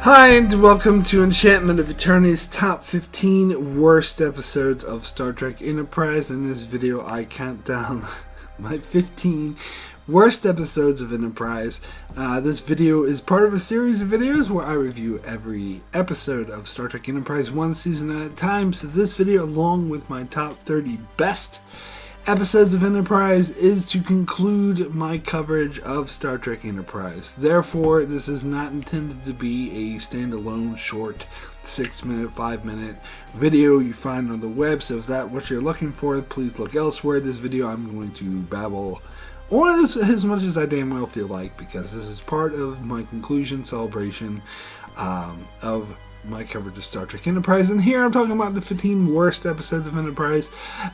Hi, and welcome to Enchantment of Eternity's top 15 worst episodes of Star Trek Enterprise. In this video, I count down my 15 worst episodes of Enterprise. This video is part of a series of videos where I review every episode of Star Trek Enterprise one season at a time. So this video, along with my top 30 best episodes of Enterprise, is to conclude my coverage of Star Trek Enterprise. Therefore, this is not intended to be a standalone short 6-minute, 5-minute video you find on the web. So if that's what you're looking for, please look elsewhere. This video I'm going to babble on as much as I damn well feel like, because this is part of my conclusion celebration of my coverage of Star Trek Enterprise. And here I'm talking about the 15 worst episodes of Enterprise.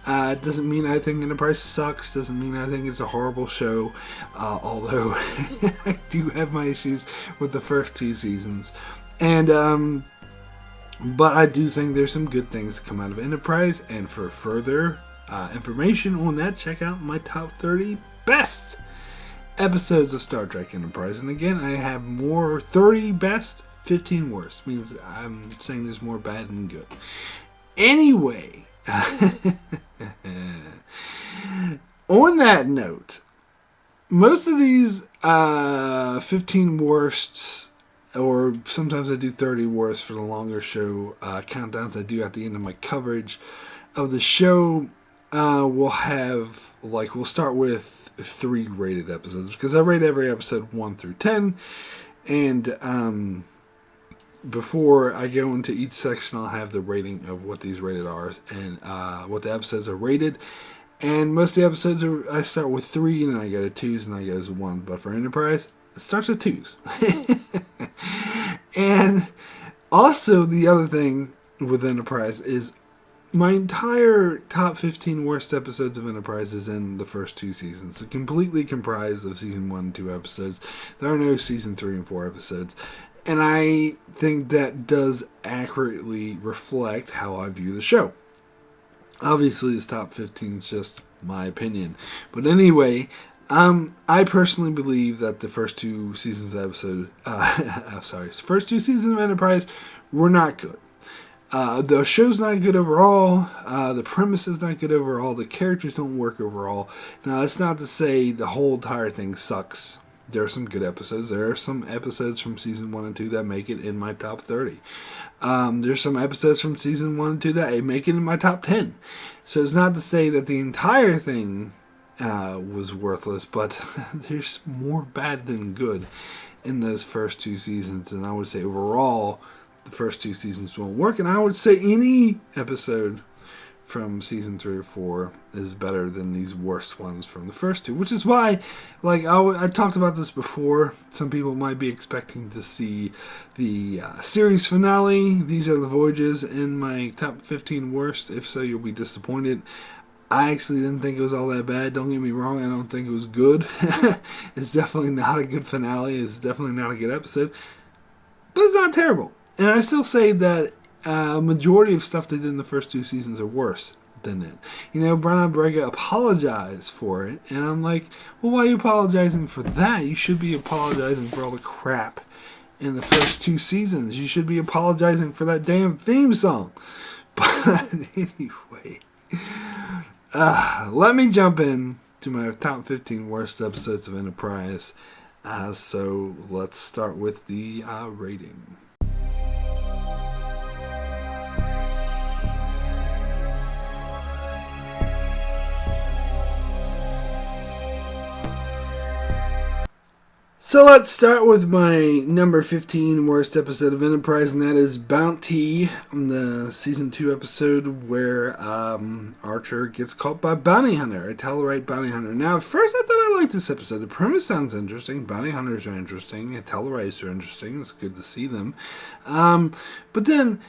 It doesn't mean I think Enterprise sucks, doesn't mean I think it's a horrible show, although I do have my issues with the first two seasons. And but I do think there's some good things that come out of Enterprise, and for further information on that, check out my top 30 best episodes of Star Trek Enterprise. And again, I have more 30 best, 15 worst. Means I'm saying there's more bad than good. Anyway, on that note, most of these 15 worsts, or sometimes I do 30 worst for the longer show countdowns I do at the end of my coverage of the show, we'll start with 3 rated episodes, because I rate every episode 1 through 10, and before I go into each section, I'll have the rating of what these rated are and what the episodes are rated. And most of the episodes I start with 3, and then I go to 2s, and I go to 1. But for Enterprise, it starts at 2s. And also, the other thing with Enterprise is my entire top 15 worst episodes of Enterprise is in the first 2 seasons. It's completely comprised of season 1 and 2 episodes. There are no season 3 and 4 episodes. And I think that does accurately reflect how I view the show. Obviously, this top 15 is just my opinion. But anyway, I personally believe that the first 2 seasons of first 2 seasons of Enterprise were not good. The show's not good overall. The premise is not good overall. The characters don't work overall. Now, that's not to say the whole entire thing sucks. There are some good episodes. There are some episodes from season 1 and 2 that make it in my top 30. There's some episodes from season 1 and 2 that make it in my top 10. So it's not to say that the entire thing was worthless, but there's more bad than good in those first 2 seasons. And I would say overall, the first 2 seasons won't work. And I would say any episode from season 3 or 4 is better than these worst ones from the first 2, which is why, I talked about this before. Some people might be expecting to see the series finale. These are the voyages in my top 15 worst. If so, you'll be disappointed. I actually didn't think it was all that bad. Don't get me wrong, I don't think it was good. It's definitely not a good finale. It's definitely not a good episode, but it's not terrible. And I still say that a majority of stuff they did in the first 2 seasons are worse than it. Brian Brega apologized for it, and I'm like, well, why are you apologizing for that? You should be apologizing for all the crap in the first 2 seasons. You should be apologizing for that damn theme song. But anyway, let me jump in to my top 15 worst episodes of Enterprise. So let's start with the rating. So let's start with my number 15 worst episode of Enterprise, and that is Bounty, the season 2 episode where Archer gets caught by Bounty Hunter, a Tellarite Bounty Hunter. Now, at first I thought I liked this episode. The premise sounds interesting. Bounty Hunters are interesting. Tellarites are interesting. It's good to see them. But then,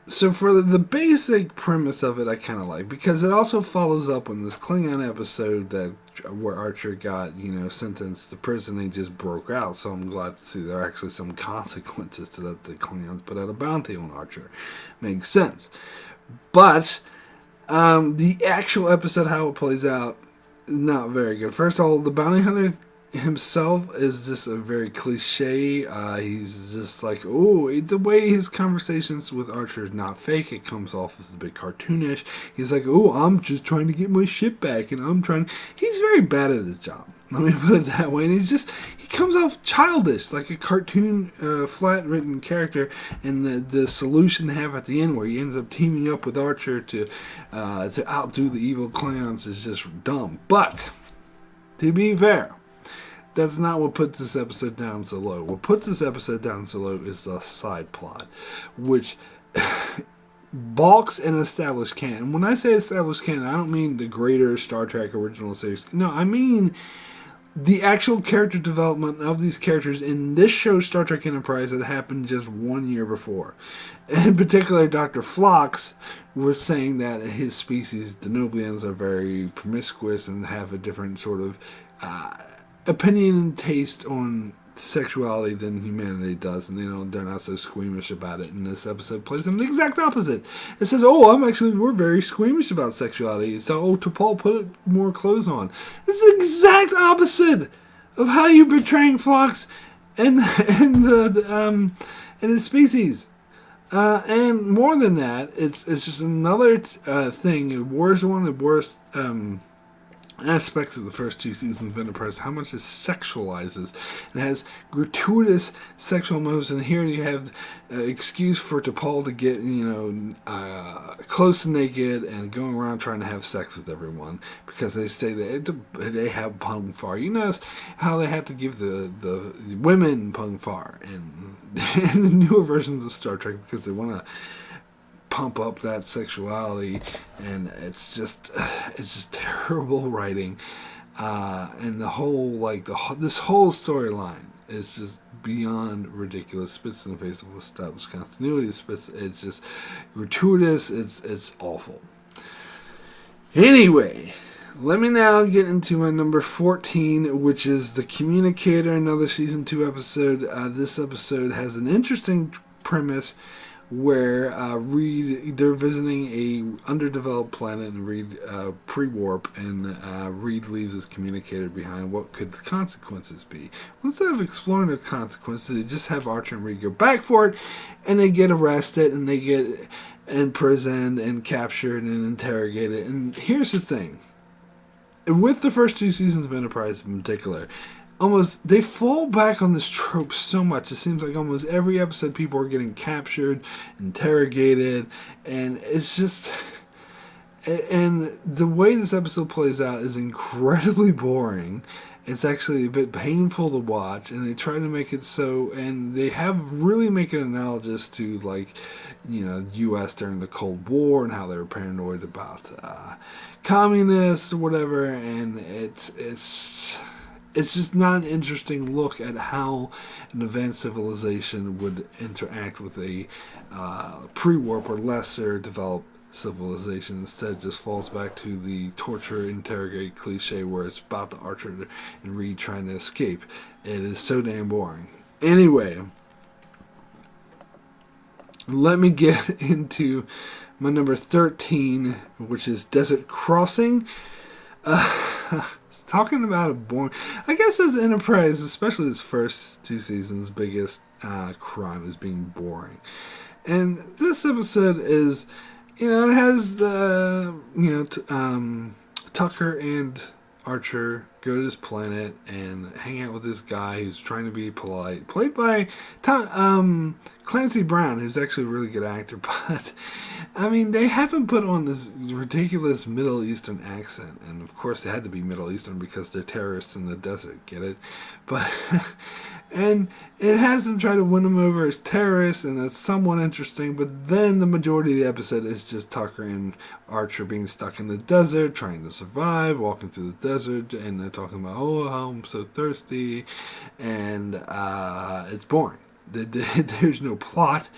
so for the basic premise of it, I kind of like, because it also follows up on this Klingon episode where Archer got, sentenced to prison. He just broke out. So I'm glad to see there are actually some consequences to that. The Klingons put out a bounty on Archer. Makes sense. But the actual episode, how it plays out, not very good. First of all, the bounty hunter himself is just a very cliche. He's just like, oh, the way his conversations with Archer is not fake. It comes off as a bit cartoonish. He's like, oh, I'm just trying to get my ship back, and I'm trying. He's very bad at his job. Let me put it that way. And he comes off childish, like a cartoon, flat written character. And the solution they have at the end, where he ends up teaming up with Archer to outdo the evil Klingons, is just dumb. But to be fair, that's not what puts this episode down so low. What puts this episode down so low is the side plot, which balks an established canon. And when I say established canon, I don't mean the greater Star Trek original series. No, I mean the actual character development of these characters in this show, Star Trek Enterprise, that happened just 1 year before. In particular, Dr. Phlox was saying that his species, the Noblians, are very promiscuous and have a different sort of opinion and taste on sexuality than humanity does, and they're not so squeamish about it. And this episode plays them the exact opposite. It says, "Oh, we're very squeamish about sexuality." So, "Oh, T'Pol, put more clothes on." It's the exact opposite of how you're portraying Phlox and his species. And more than that, it's just another thing. One of the worst aspects of the first 2 seasons of Enterprise, how much it sexualizes. It has gratuitous sexual moves, and here you have excuse for T'Pol to get close to naked and going around trying to have sex with everyone because they say that they have Pung Far. You notice how they had to give the women Pung Far in the newer versions of Star Trek because they want to pump up that sexuality, and it's just terrible writing, and this whole storyline is just beyond ridiculous. Spits in the face of established continuity. It's just gratuitous. It's awful. Anyway, let me now get into my number 14, which is The Communicator, another season 2 episode. This episode has an interesting premise where they're visiting a underdeveloped planet, and Reed pre-warp, and Reed leaves his communicator behind. What could the consequences be? Well, instead of exploring the consequences, they just have Archer and Reed go back for it, and they get arrested, and they get imprisoned and captured and interrogated. And here's the thing. With the first 2 seasons of Enterprise in particular, they fall back on this trope so much. It seems like almost every episode people are getting captured, interrogated, and it's just... And the way this episode plays out is incredibly boring. It's actually a bit painful to watch, and they try to make it so... And they really make it analogous to, U.S. during the Cold War and how they were paranoid about communists or whatever, and it's just not an interesting look at how an advanced civilization would interact with a pre-warp or lesser developed civilization. Instead, it just falls back to the torture, interrogate cliche where it's about the Archer and Reed trying to escape. It is so damn boring. Anyway, let me get into my number 13, which is Desert Crossing. Talking about a boring... I guess as Enterprise, especially its first 2 seasons, biggest crime is being boring. And this episode is... it has Tucker and Archer go to this planet and hang out with this guy who's trying to be polite, played by Clancy Brown, who's actually a really good actor. But they haven't put on this ridiculous Middle Eastern accent, and of course they had to be Middle Eastern because they're terrorists in the desert. Get it? But and it has them try to win them over as terrorists, and that's somewhat interesting. But then the majority of the episode is just Tucker and Archer being stuck in the desert, trying to survive, walking through the desert, and they're talking about, oh, how I'm so thirsty, and it's boring. There's no plot,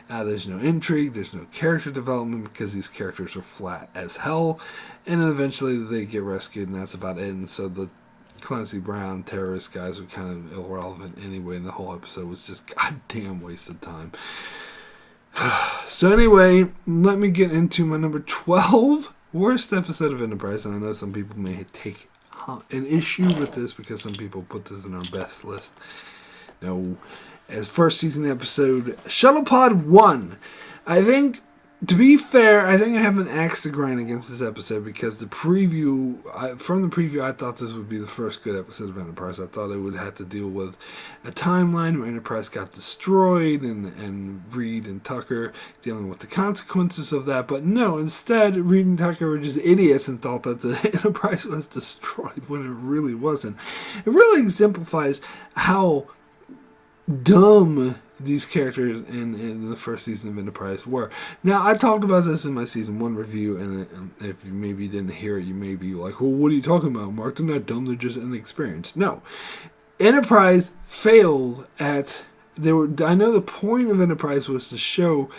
there's no intrigue, there's no character development because these characters are flat as hell, and then eventually they get rescued, and that's about it. And so the Clancy Brown terrorist guys are kind of irrelevant anyway, and the whole episode was just goddamn wasted time. So anyway, let me get into my number 12 worst episode of Enterprise, and I know some people may take an issue with this because some people put this in our best list. No. As first season episode, Shuttlepod 1. I think, to be fair, I think I have an axe to grind against this episode because from the preview, I thought this would be the first good episode of Enterprise. I thought it would have to deal with a timeline where Enterprise got destroyed and Reed and Tucker dealing with the consequences of that. But no, instead, Reed and Tucker were just idiots and thought that the Enterprise was destroyed when it really wasn't. It really exemplifies how dumb these characters in the first season of Enterprise were. Now, I talked about this in my season 1 review, and if you maybe didn't hear it, you may be like, well, what are you talking about, Mark? They're not dumb, they're just inexperienced. No. Enterprise failed at... I know the point of Enterprise was to show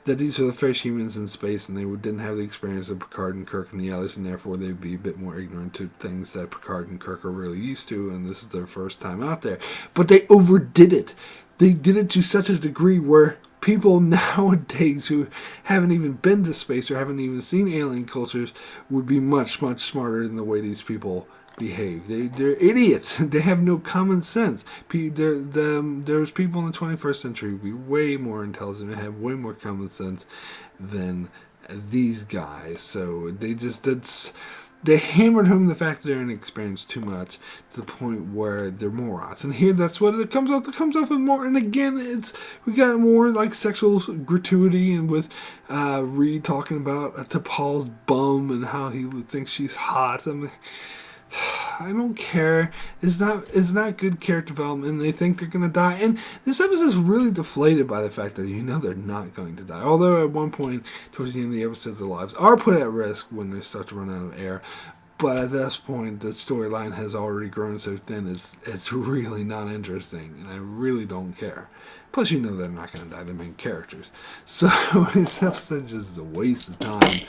that these are the first humans in space, and they didn't have the experience of Picard and Kirk and the others, and therefore they'd be a bit more ignorant to things that Picard and Kirk are really used to, and this is their first time out there. But they overdid it. They did it to such a degree where people nowadays who haven't even been to space or haven't even seen alien cultures would be much, much smarter than the way these people behave. They're idiots. They have no common sense. There's people in the 21st century who be way more intelligent and have way more common sense than these guys. So they hammered home the fact that they're inexperienced too much to the point where they're morons. And here, that's what it comes off. It comes off as more. And again, we got more like sexual gratuity, and with Reed talking about T'Pol's bum and how he thinks she's hot. I mean, I don't care. It's not good character development, and they think they're going to die. And this episode is really deflated by the fact that they're not going to die. Although at one point, towards the end of the episode, their lives are put at risk when they start to run out of air. But at this point, the storyline has already grown so thin, it's really not interesting, and I really don't care. Plus, they're not going to die, the main characters. So this episode just is a waste of time,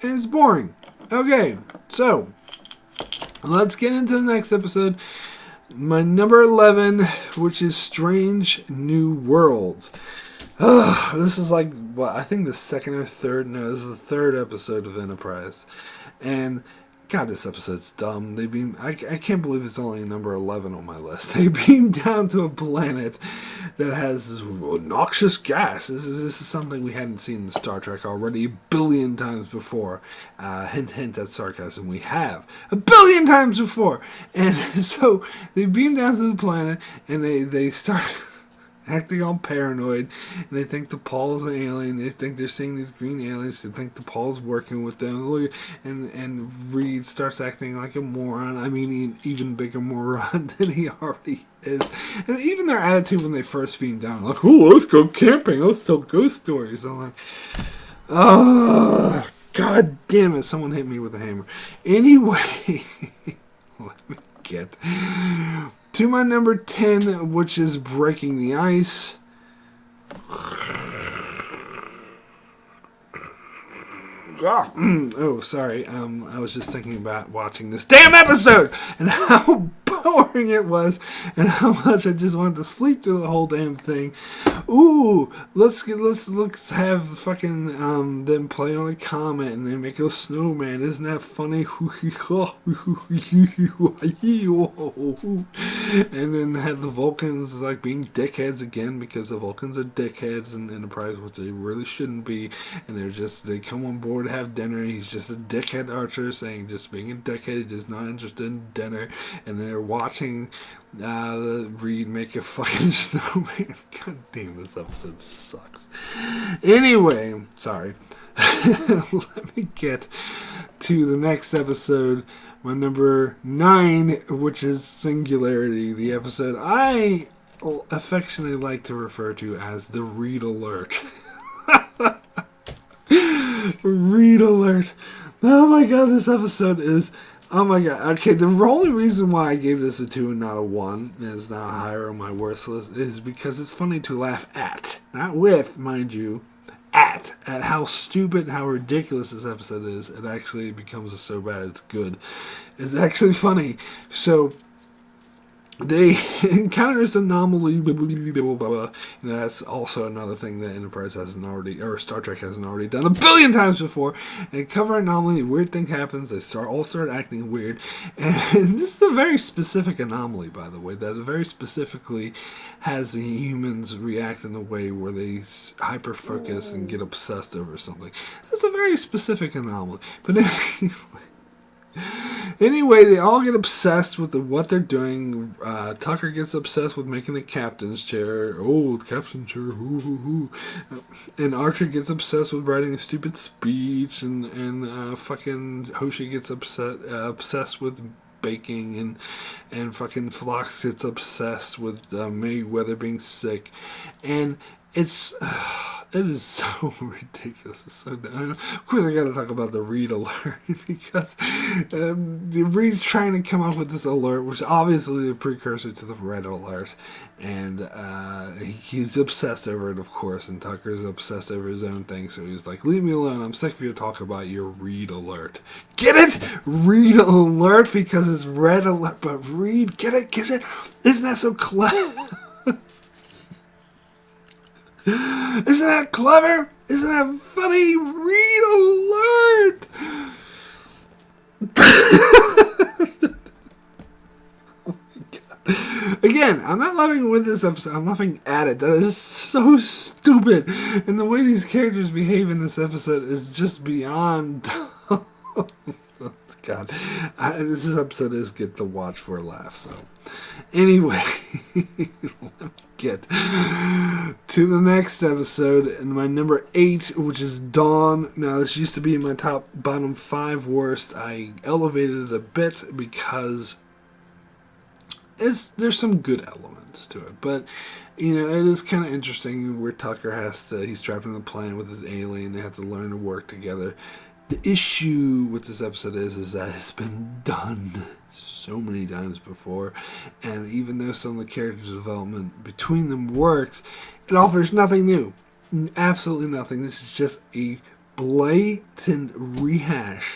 and it's boring. Okay, so... let's get into the next episode. My number 11, which is Strange New Worlds. This is like, I think the second or third, this is the third episode of Enterprise. And, God, this episode's dumb. I can't believe it's only number 11 on my list. They beam down to a planet that has this noxious gas. This is something we hadn't seen in Star Trek already a billion times before. Hint, hint, that's sarcasm. We have a billion times before. And so they beam down to the planet, and they start acting all paranoid, and they think T'Pol's an alien. They think they're seeing these green aliens. They think T'Pol's working with them. And Reed starts acting like a moron. I mean, an even bigger moron than he already is. And even their attitude when they first beam down, like, oh, let's go camping. Let's tell ghost stories. I'm like, oh, God damn it. Someone hit me with a hammer. Anyway, let me get to my number 10, which is Breaking the Ice. Oh, sorry. I was just thinking about watching this damn episode and how boring it was and how much I just wanted to sleep through the whole damn thing. Ooh, let's have fucking them play on a comet and they make a snowman. Isn't that funny? And then have the Vulcans like being dickheads again because the Vulcans are dickheads in Enterprise, which they really shouldn't be. And they come on board to have dinner. He's just a dickhead archer saying just being a dickhead, he's not interested in dinner. And they're watching Reed make a fucking snowman. God damn, this episode sucks. Anyway, sorry. Let me get to the next episode, my number 9, which is Singularity, the episode I affectionately like to refer to as the Reed Alert. Reed Alert. Oh my god, this episode is... oh my god. Okay, the only reason why I gave this a 2 and not a 1, and it's not higher on my worst list, is because it's funny to laugh at. Not with, mind you. At how stupid, how ridiculous this episode is. It actually becomes so bad it's good. It's actually funny. So, they encounter this anomaly. Blah, blah, blah, blah, blah, blah. You know, that's also another thing that Enterprise hasn't already, or Star Trek hasn't already done a billion times before. And they cover anomaly, weird thing happens, they all start acting weird. And this is a very specific anomaly, by the way, that very specifically has the humans react in a way where they hyper focus and get obsessed over something. That's a very specific anomaly. But anyway, they all get obsessed with what they're doing. Tucker gets obsessed with making a captain's chair. Oh, the captain's chair. Hoo, hoo, hoo. And Archer gets obsessed with writing a stupid speech. And fucking Hoshi gets obsessed with baking. And fucking Phlox gets obsessed with Mayweather being sick. And it's... it is so ridiculous. It's so dumb. Of course, I got to talk about the Reed alert because the Reed's trying to come up with this alert, which obviously is a precursor to the Red alert, and he's obsessed over it, of course. And Tucker's obsessed over his own thing, so he's like, "Leave me alone. I'm sick of you talking about your Reed alert. Get it? Reed alert because it's Red alert, but Reed, get it? Get it? Isn't that so clever?" Isn't that clever? Isn't that funny? Read alert! Oh my God. Again, I'm not laughing with this episode. I'm laughing at it. That is so stupid. And the way these characters behave in this episode is just beyond... Oh, God. This episode is good to watch for a laugh, so... Anyway, let's get to the next episode, and my number 8, which is Dawn. Now, this used to be in my bottom 5 worst. I elevated it a bit because there's some good elements to it, but you know, it is kind of interesting where Tucker he's trapped in a plane with his alien. They have to learn to work together. The issue with this episode is that it's been done so many times before, and even though some of the character development between them works, it offers nothing new. Absolutely nothing. This is just a blatant rehash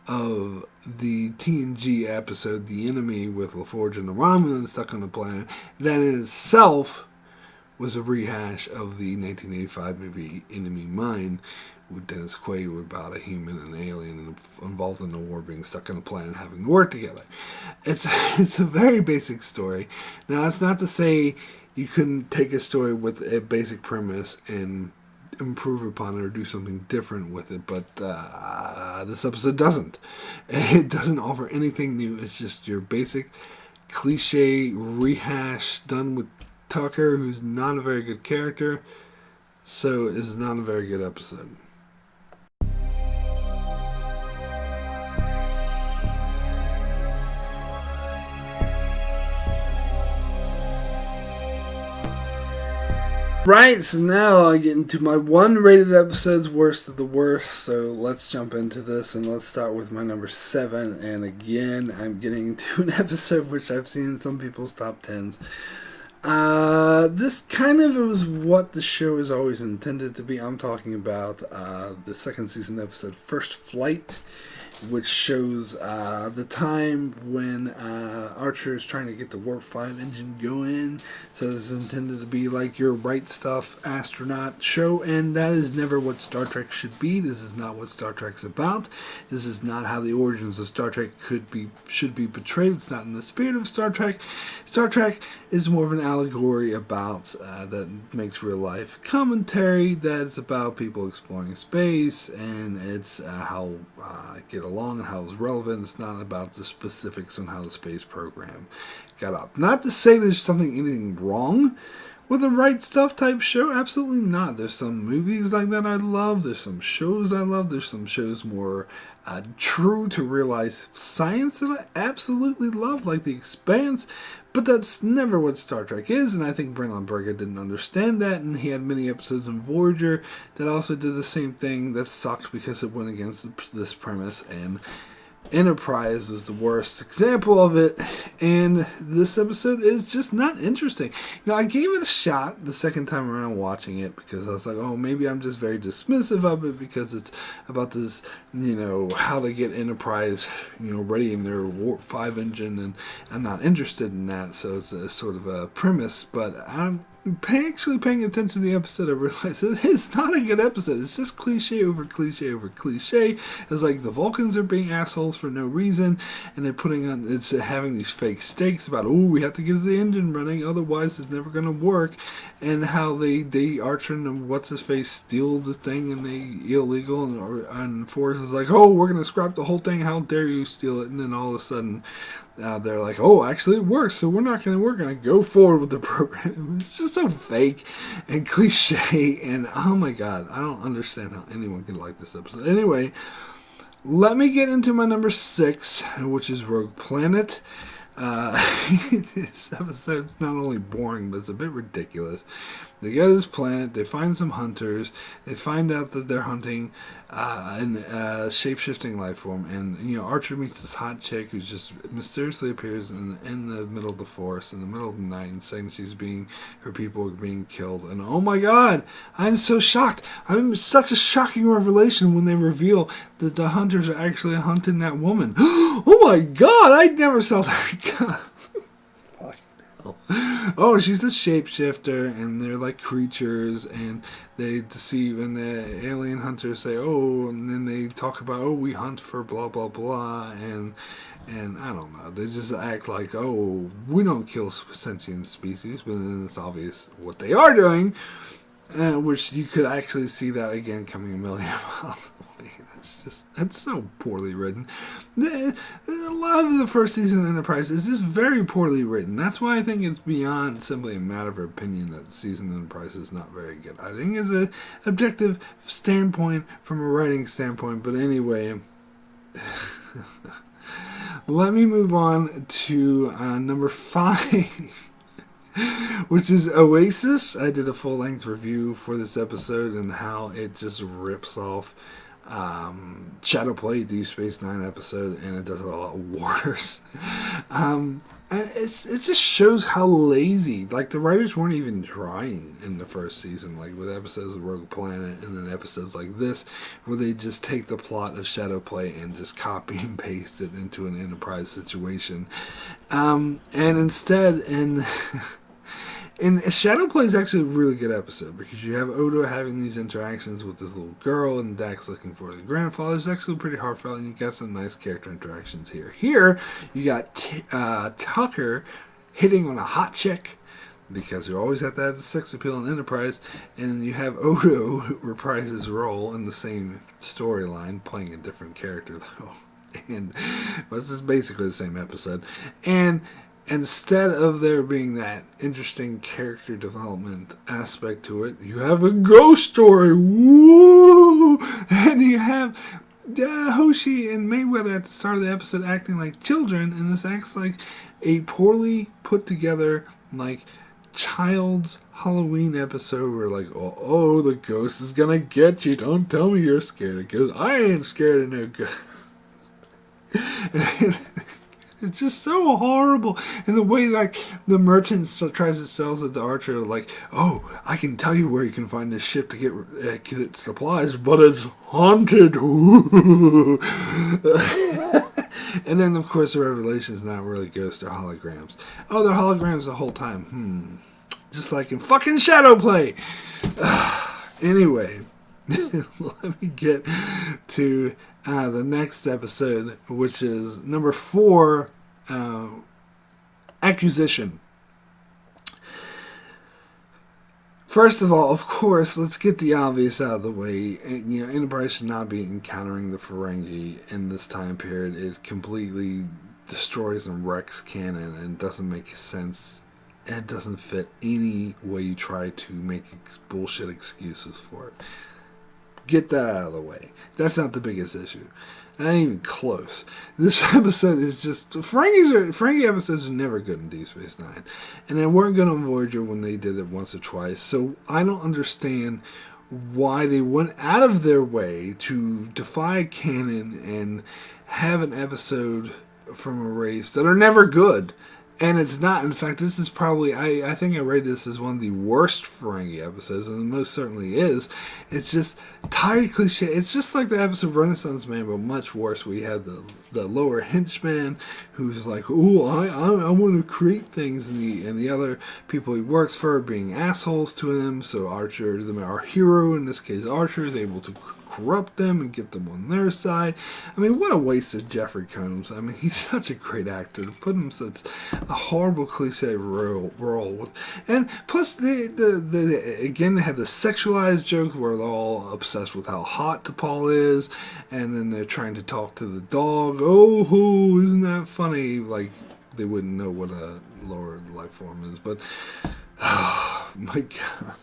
of the TNG episode, The Enemy, with LaForge and the Romulans stuck on the planet. That in itself was a rehash of the 1985 movie Enemy Mine, with Dennis Quaid about a human and an alien involved in the war being stuck on a planet and having to work together. It's a very basic story. Now, that's not to say you couldn't take a story with a basic premise and improve upon it or do something different with it, but this episode doesn't. It doesn't offer anything new. It's just your basic cliche rehash done with Tucker, who's not a very good character, so it's not a very good episode. Right, so now I get into my 1 rated episodes, worst of the worst. So let's jump into this, and let's start with my number 7. And again, I'm getting to an episode which I've seen in some people's top 10s. This kind of was what the show is always intended to be. I'm talking about the second season episode, First Flight, which shows the time when Archer is trying to get the Warp 5 engine going. So this is intended to be like your Right Stuff astronaut show, and that is never what Star Trek should be. This is not what Star Trek's about. This is not how the origins of Star Trek should be portrayed. It's not in the spirit of Star Trek. Star Trek is more of an allegory about that makes real life commentary, that's about people exploring space, and it's how get along and how it's relevant. It's not about the specifics on how the space program got up. Not to say there's anything wrong with a Right Stuff type show. Absolutely not. There's some movies like that I love. There's some shows I love. There's some shows more true to real life science that I absolutely love, like The Expanse. But that's never what Star Trek is, and I think Brennan Berger didn't understand that, and he had many episodes in Voyager that also did the same thing that sucked because it went against this premise, and Enterprise was the worst example of it, and this episode is just not interesting. I gave it a shot the second time around watching it because I was like, oh, maybe I'm just very dismissive of it because it's about this, how they get Enterprise, ready in their Warp 5 engine, and I'm not interested in that, so it's a sort of a premise, but I'm actually paying attention to the episode. I realized that it's not a good episode. It's just cliche over cliche over cliche. It's like the Vulcans are being assholes for no reason, and they're it's having these fake stakes about, we have to get the engine running, otherwise it's never going to work, and how they Archer and what's his face steal the thing and they illegal, and Forrest is like, we're going to scrap the whole thing. How dare you steal it? And then all of a sudden, they're like, actually it works, so we're going to go forward with the program. It's just so fake and cliche, and oh my god, I don't understand how anyone can like this episode. Anyway, let me get into my number 6, which is Rogue Planet. This episode's not only boring, but it's a bit ridiculous. They go to this planet, they find some hunters, they find out that they're hunting a shape-shifting life form, and Archer meets this hot chick who just mysteriously appears in the middle of the forest, in the middle of the night, and saying her people are being killed, and oh my god, I'm so shocked. I'm such a shocking revelation when they reveal that the hunters are actually hunting that woman. Oh my god, I never saw that. Oh, she's a shapeshifter, and they're like creatures, and they deceive, and the alien hunters say, and then they talk about, we hunt for blah blah blah, and I don't know, they just act like, we don't kill sentient species, but then it's obvious what they are doing, which you could actually see that again coming a million miles away. That's so poorly written. A lot of the first season of Enterprise is just very poorly written. That's why I think it's beyond simply a matter of opinion that season of Enterprise is not very good. I think it's an objective standpoint from a writing standpoint. But anyway, let me move on to number 5. Which is Oasis. I did a full-length review for this episode and how it just rips off Shadowplay, Deep Space Nine episode, and it does it a lot worse. And it just shows how lazy, like the writers weren't even trying in the first season, like with episodes of Rogue Planet and then episodes like this, where they just take the plot of Shadowplay and just copy and paste it into an Enterprise situation. And instead, And Shadowplay is actually a really good episode because you have Odo having these interactions with this little girl and Dax looking for the grandfather. It's actually pretty heartfelt, and you got some nice character interactions here. Here, you got Tucker hitting on a hot chick because you always have to have the sex appeal in Enterprise, and you have Odo reprise his role in the same storyline, playing a different character though. But this is basically the same episode. And instead of there being that interesting character development aspect to it, you have a ghost story. Woo! And you have Hoshi and Mayweather at the start of the episode acting like children, and this acts like a poorly put together, like, child's Halloween episode where, like, oh, the ghost is gonna get you. Don't tell me you're scared of ghosts. I ain't scared of no ghosts. It's just so horrible. And the way, like, the merchant tries to sell it to Archer, like, oh, I can tell you where you can find this ship to get its supplies, but it's haunted. And then, of course, the revelation is not really ghosts, they're holograms. Oh, they're holograms the whole time. Just like in fucking Shadowplay. Anyway, let me get to the next episode, which is number 4, Acquisition. First of all, of course, let's get the obvious out of the way. Enterprise should not be encountering the Ferengi in this time period. It completely destroys and wrecks canon and doesn't make sense. And it doesn't fit any way you try to make bullshit excuses for it. Get that out of the way. That's not the biggest issue. Not even close. This episode is just... Ferengi episodes are never good in Deep Space Nine. And they weren't good on Voyager when they did it once or twice. So I don't understand why they went out of their way to defy canon and have an episode from a race that are never good. And it's not. In fact, this is probably, I think I rated this as one of the worst Ferengi episodes, and it most certainly is. It's just tired cliche. It's just like the episode Renaissance Man, but much worse. We had the lower henchman who's like, oh, I want to create things, and the other people he works for are being assholes to him. So Archer, our hero, in this case Archer, is able to corrupt them and get them on their side. I mean, what a waste of Jeffrey Combs. I mean, he's such a great actor. To put him such a horrible cliche role. And plus, again, they had the sexualized joke where they're all obsessed with how hot T'Pol is, and then they're trying to talk to the dog. Oh, isn't that funny? Like, they wouldn't know what a lower life form is, but oh my God.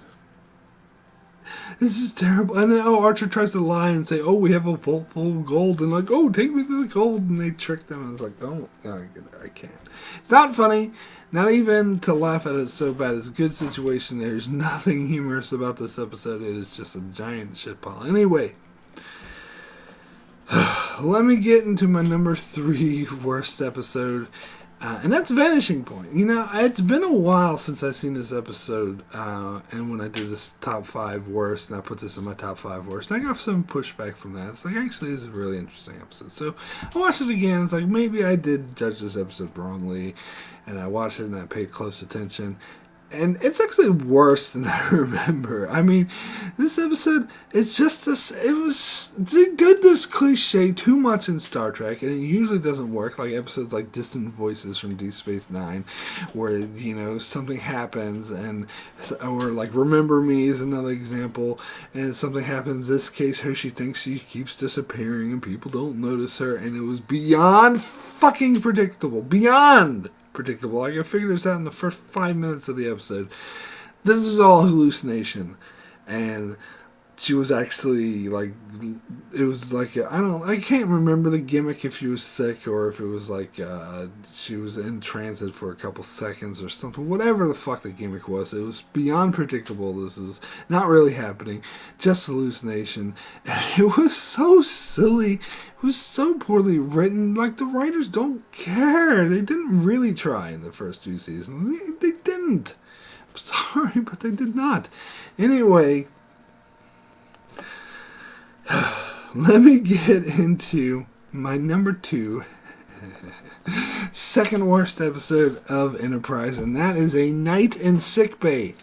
This is terrible. And then Archer tries to lie and say, oh, we have a vault full of gold. And like, oh, take me to the gold. And they trick them. And it's like, oh, I can't. It's not funny. Not even to laugh at it so bad. It's a good situation. There's nothing humorous about this episode. It is just a giant shit pile. Anyway, let me get into my number 3 worst episode. And that's Vanishing Point. You know, it's been a while since I've seen this episode, and when I did this top 5 worst, and I put this in my top 5 worst, and I got some pushback from that. It's like, actually, this is a really interesting episode. So I watched it again. It's like, maybe I did judge this episode wrongly, and I watched it and I paid close attention. And it's actually worse than I remember. I mean, this episode, it's just this, they did this cliche too much in Star Trek, and it usually doesn't work, like episodes like Distant Voices from Deep Space Nine, where, you know, something happens, or like Remember Me is another example, and something happens, this case, Hoshi thinks she keeps disappearing, and people don't notice her, and it was beyond fucking predictable. Beyond predictable. Like, I figured this out in the first 5 minutes of the episode. This is all hallucination, and she was actually like, it was like, I can't remember the gimmick, if she was sick or if it was like she was in transit for a couple seconds or something. Whatever the fuck the gimmick was, it was beyond predictable. This is not really happening, just hallucination. And it was so silly. It was so poorly written. Like, the writers don't care. They didn't really try in the first 2 seasons. They didn't. I'm sorry, but they did not. Anyway, let me get into my number 2 second worst episode of Enterprise, and that is A Night in Sickbay.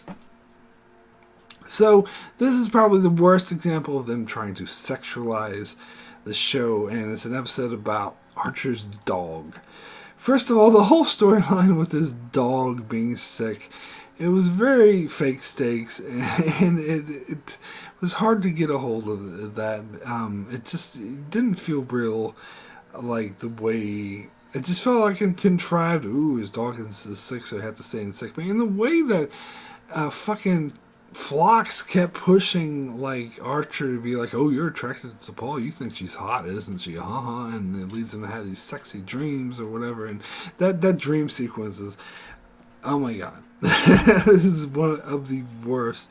So this is probably the worst example of them trying to sexualize the show, and it's an episode about Archer's dog. First of all, the whole storyline with this dog being sick, it was very fake stakes, and it was hard to get a hold of that. It didn't feel real, like the way, it just felt like a contrived, ooh, his dog is sick, so he had to stay in sick bay. And the way that fucking Phlox kept pushing, like, Archer to be like, oh, you're attracted to Paul, you think she's hot, isn't she? And it leads him to have these sexy dreams or whatever. And that dream sequence is, oh my God. This is one of the worst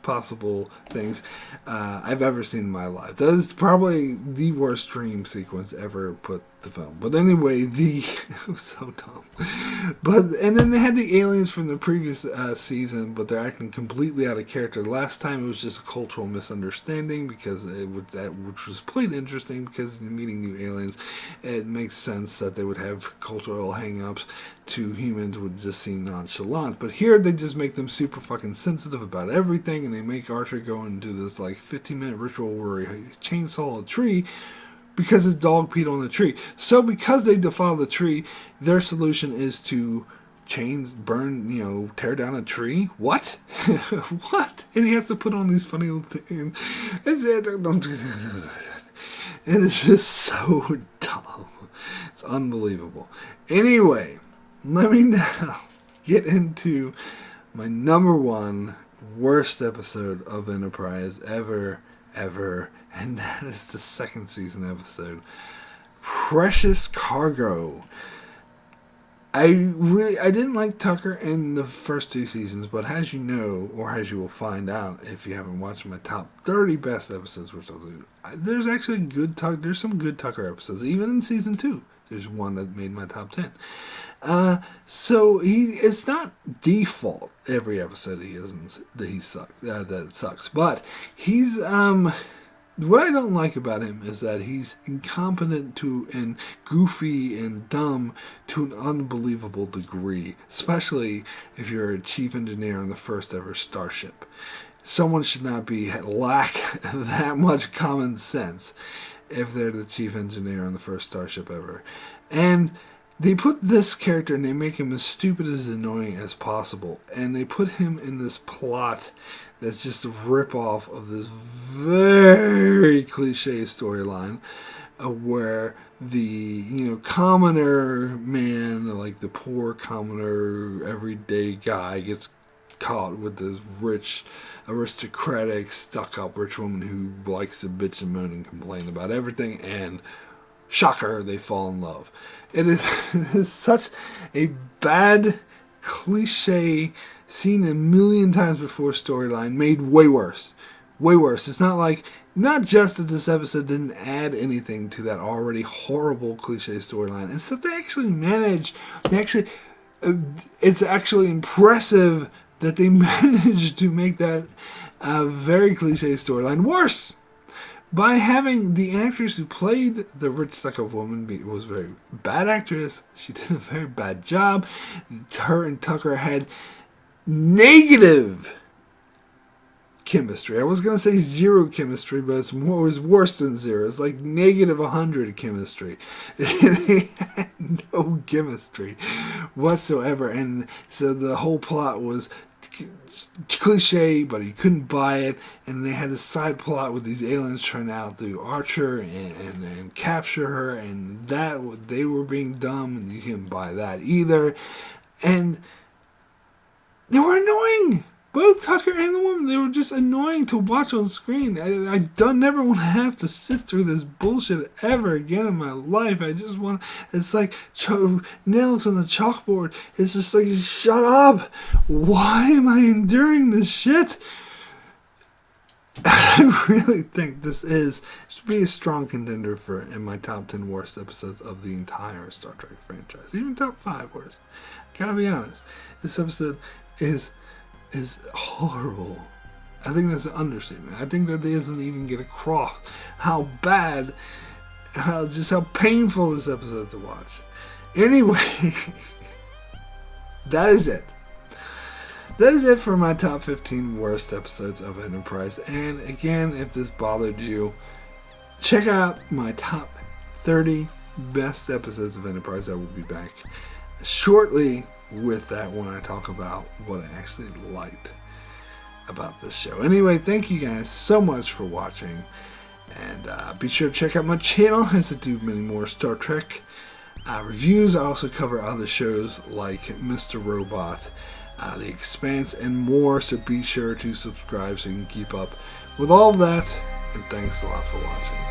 possible things I've ever seen in my life. That is probably the worst dream sequence ever put to film. But anyway, it was so dumb. And then they had the aliens from the previous season, but they're acting completely out of character. Last time it was just a cultural misunderstanding, because which was played interesting, because meeting new aliens, it makes sense that they would have cultural hang-ups to humans would just seem nonchalant. But here they just make them super fucking sensitive about everything, and they make Archer go and do this like 15-minute ritual where he chainsaw a tree because his dog peed on the tree. So because they defile the tree, their solution is to tear down a tree? What? What? And he has to put on these funny little things. Don't do that. And it's just so dumb. It's unbelievable. Anyway, let me now get into my number 1 worst episode of Enterprise ever, and that is the 2nd season episode, Precious Cargo. I didn't like Tucker in the first 2 seasons, but as you know, or as you will find out if you haven't watched my top 30 best episodes, which I'll do, there's actually there's some good Tucker episodes, even in season 2. There's one that made my top 10. So it's not default every episode that sucks, but he's what I don't like about him is that he's incompetent and goofy and dumb to an unbelievable degree, especially if you're a chief engineer on the first ever starship. Someone should not lack that much common sense if they're the chief engineer on the first starship ever. And they put this character and they make him as stupid as annoying as possible. And they put him in this plot that's just a rip-off of this very cliche storyline where the commoner man, like the poor commoner everyday guy, gets caught with this rich aristocratic stuck-up rich woman who likes to bitch and moan and complain about everything, and shocker, they fall in love. It is such a bad cliche seen a million times before storyline, made way worse. Way worse. It's not just that this episode didn't add anything to that already horrible cliche storyline. It's that it's actually impressive that they managed to make that very cliche storyline worse by having the actress who played the rich stuck-up woman was a very bad actress. She did a very bad job. Her and Tucker had negative chemistry. I was going to say zero chemistry, but it was worse than zero. It's like negative 100 chemistry. They had no chemistry whatsoever. And so the whole plot was cliche, but he couldn't buy it. And they had a side plot with these aliens trying to outdo Archer and capture her. And that they were being dumb, and you couldn't buy that either. And they were annoying. Both Tucker and the woman, they were just annoying to watch on screen. I don't never want to have to sit through this bullshit ever again in my life. I just want, it's like nails on the chalkboard. It's just like, shut up. Why am I enduring this shit? I really think this should be a strong contender in my top 10 worst episodes of the entire Star Trek franchise. Even top 5 worst. Gotta be honest. This episode is horrible. I think that's an understatement. I think that doesn't even get across how bad, how painful this episode to watch. Anyway, that is it. That is it for my top 15 worst episodes of Enterprise. And again, if this bothered you, check out my top 30 best episodes of Enterprise. I will be back shortly with that when I talk about what I actually liked about this show. Anyway, thank you guys so much for watching, and be sure to check out my channel as I do many more Star Trek reviews. I also cover other shows like Mr. Robot, The Expanse, and more, so be sure to subscribe so you can keep up with all of that, and thanks a lot for watching.